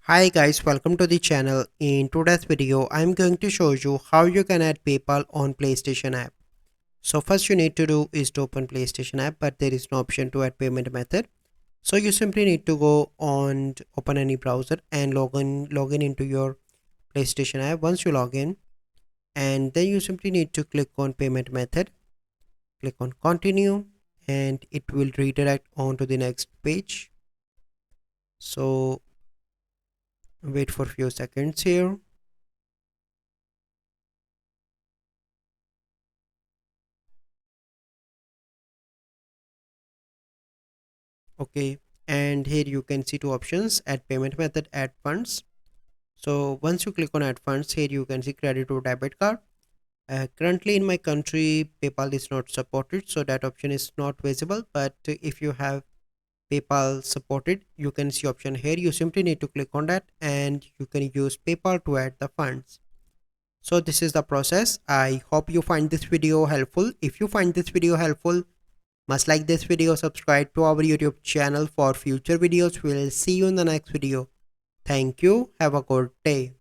Hi guys, welcome to the channel. In today's video, I'm going to show you how you can add PayPal on PlayStation app. So first you need to do is to open PlayStation app, but there is no option to add payment method. So you simply need to go on open any browser and log in into your PlayStation app. Once you log in, and then you simply need to click on payment method, click on continue, and it will redirect on to the next page. So wait for a few seconds here. Okay, and here you can see two options: add payment method, add funds. So once you click on add funds, here you can see credit or debit card. Currently in my country PayPal is not supported, so that option is not visible, but if you have PayPal supported, you can see option here. You simply need to click on that and you can use PayPal to add the funds. So this is the process. I hope you find this video helpful. If you find this video helpful, must like this video, subscribe to our YouTube channel for future videos. We'll see you in the next video. Thank you. Have a good day.